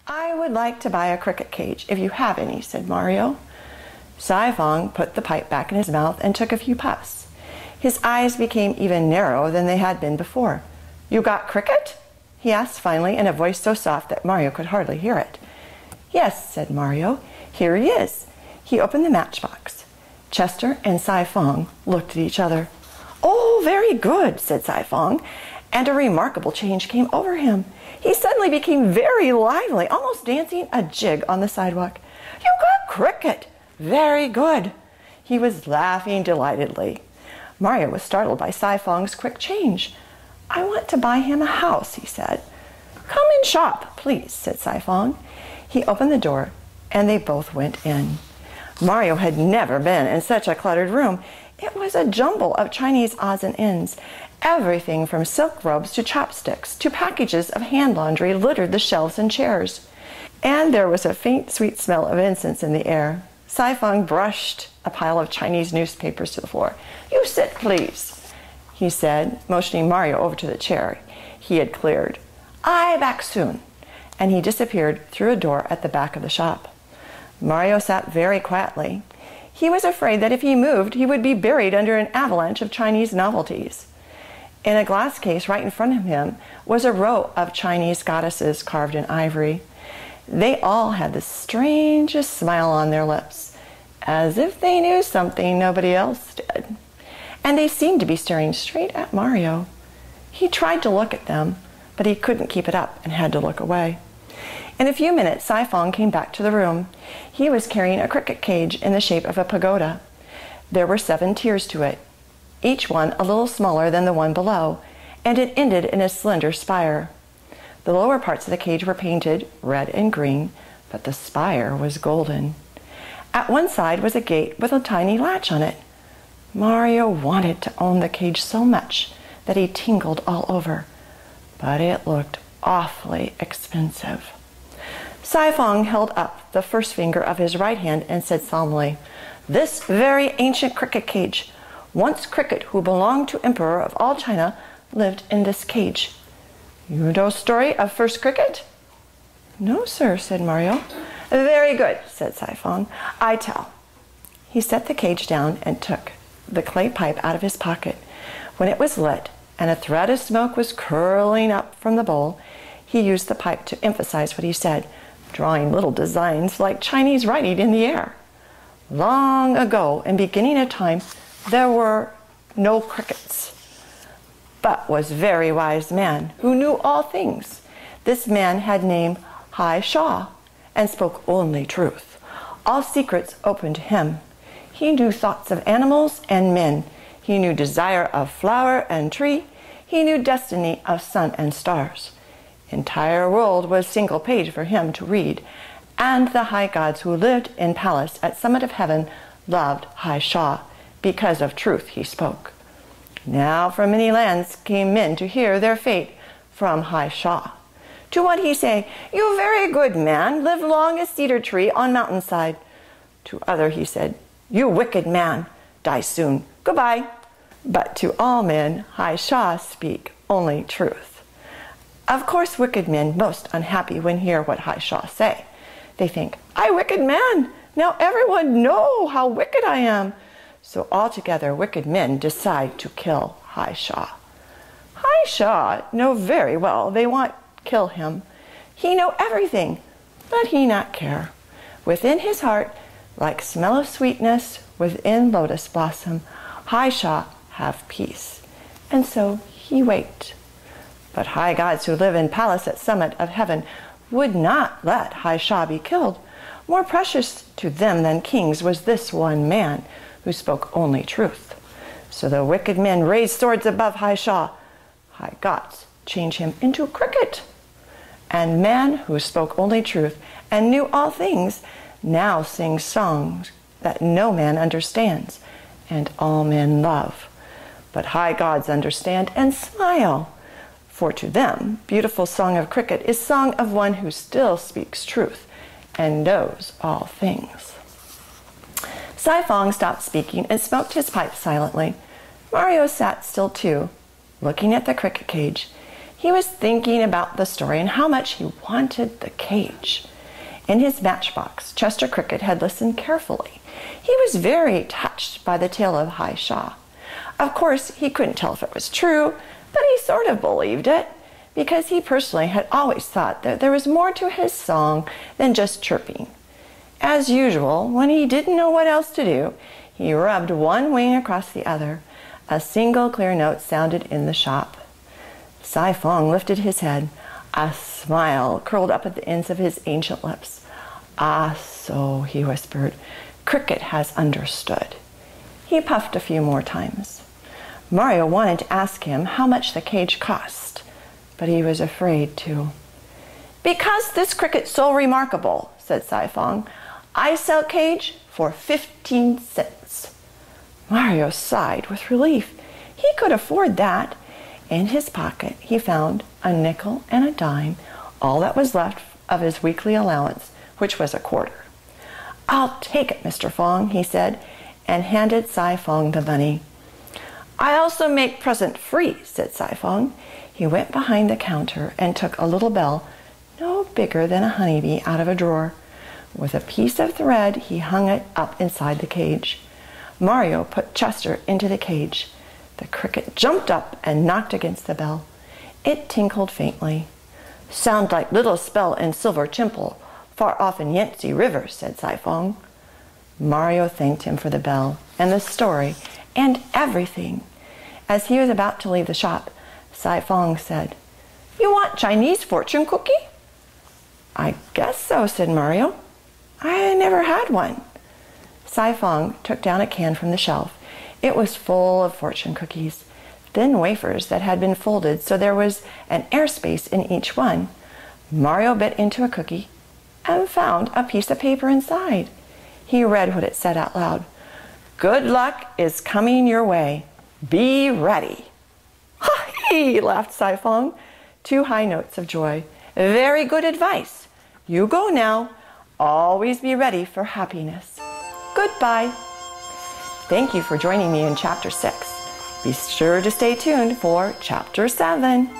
"I would like to buy a cricket cage, if you have any," said Mario. Sai-Fong put the pipe back in his mouth and took a few puffs. His eyes became even narrower than they had been before. "You got cricket?" he asked finally in a voice so soft that Mario could hardly hear it. "Yes," said Mario. "Here he is." He opened the matchbox. Chester and Sai-Fong looked at each other. "Oh, very good," said Sai-Fong, and a remarkable change came over him. He suddenly became very lively, almost dancing a jig on the sidewalk. "You got cricket! Very good!" He was laughing delightedly. Mario was startled by Sai-Fong's quick change. "I want to buy him a house," he said. "Come and shop, please," said Sai-Fong. He opened the door, and they both went in. Mario had never been in such a cluttered room. It was a jumble of Chinese odds and ends. Everything from silk robes to chopsticks to packages of hand laundry littered the shelves and chairs. And there was a faint, sweet smell of incense in the air. Sai-Fong brushed a pile of Chinese newspapers to the floor. "You sit, please," he said, motioning Mario over to the chair he had cleared. "I back soon." And he disappeared through a door at the back of the shop. Mario sat very quietly. He was afraid that if he moved, he would be buried under an avalanche of Chinese novelties. In a glass case right in front of him was a row of Chinese goddesses carved in ivory. They all had the strangest smile on their lips, as if they knew something nobody else did. And they seemed to be staring straight at Mario. He tried to look at them, but he couldn't keep it up and had to look away. In a few minutes, Sai-Fong came back to the room. He was carrying a cricket cage in the shape of a pagoda. There were 7 tiers to it, each one a little smaller than the one below, and it ended in a slender spire. The lower parts of the cage were painted red and green, but the spire was golden. At one side was a gate with a tiny latch on it. Mario wanted to own the cage so much that he tingled all over, but it looked awfully expensive. Sai-Fong held up the first finger of his right hand and said solemnly, "This very ancient cricket cage. Once cricket, who belonged to Emperor of all China, lived in this cage. You know story of first cricket?" "No, sir," said Mario. "Very good," said Sai-Fong. "I tell." He set the cage down and took the clay pipe out of his pocket. When it was lit and a thread of smoke was curling up from the bowl, he used the pipe to emphasize what he said, drawing little designs like Chinese writing in the air. "Long ago, in beginning of time, there were no crickets, but was very wise man who knew all things. This man had name Hai Sha and spoke only truth. All secrets open to him. He knew thoughts of animals and men. He knew desire of flower and tree. He knew destiny of sun and stars. Entire world was single page for him to read, and the high gods who lived in palace at summit of heaven loved Hai Sha because of truth he spoke. Now from many lands came men to hear their fate from Hai Sha. To one he say, 'You very good man, live long as cedar tree on mountainside.' To other he said, 'You wicked man, die soon, goodbye.' But to all men Hai Sha speak only truth. Of course wicked men most unhappy when hear what Hai Sha say. They think, 'I wicked man, now everyone know how wicked I am.' So altogether wicked men decide to kill Hai Sha. Hai Sha know very well they want kill him. He know everything, but he not care. Within his heart, like smell of sweetness within lotus blossom, Hai Sha have peace. And so he wait. But high gods who live in palace at summit of heaven would not let Hai Sha be killed. More precious to them than kings was this one man who spoke only truth. So the wicked men raised swords above Hai Sha. High gods change him into cricket. And man who spoke only truth and knew all things now sings songs that no man understands and all men love. But high gods understand and smile. For to them, beautiful song of cricket is song of one who still speaks truth and knows all things." Sai-Fong stopped speaking and smoked his pipe silently. Mario sat still too, looking at the cricket cage. He was thinking about the story and how much he wanted the cage. In his matchbox, Chester Cricket had listened carefully. He was very touched by the tale of High Shaw. Of course, he couldn't tell if it was true, but he sort of believed it, because he personally had always thought that there was more to his song than just chirping. As usual, when he didn't know what else to do, he rubbed one wing across the other. A single clear note sounded in the shop. Sai Fong lifted his head. A smile curled up at the ends of his ancient lips. "Ah, so," he whispered, "Cricket has understood." He puffed a few more times. Mario wanted to ask him how much the cage cost, but he was afraid to. "Because this cricket's so remarkable," said Sai Fong, "I sell cage for 15 cents. Mario sighed with relief. He could afford that. In his pocket, he found a nickel and a dime, all that was left of his weekly allowance, which was a quarter. "I'll take it, Mr. Fong," he said, and handed Sai Fong the money. "I also make present free," said Sai Fong. He went behind the counter and took a little bell, no bigger than a honeybee, out of a drawer. With a piece of thread, he hung it up inside the cage. Mario put Chester into the cage. The cricket jumped up and knocked against the bell. It tinkled faintly. "Sound like little spell in Silver Temple, far off in Yangtze River," said Sai Fong. Mario thanked him for the bell and the story and everything. As he was about to leave the shop, Sai Fong said, "You want Chinese fortune cookie?" "I guess so," said Mario. "I never had one." Sai Fong took down a can from the shelf. It was full of fortune cookies, thin wafers that had been folded so there was an airspace in each one. Mario bit into a cookie and found a piece of paper inside. He read what it said out loud. "Good luck is coming your way. Be ready." "Ha-hee!" laughed Sai Fong. 2 high notes of joy. "Very good advice. You go now. Always be ready for happiness. Goodbye." Thank you for joining me in Chapter 6. Be sure to stay tuned for Chapter 7.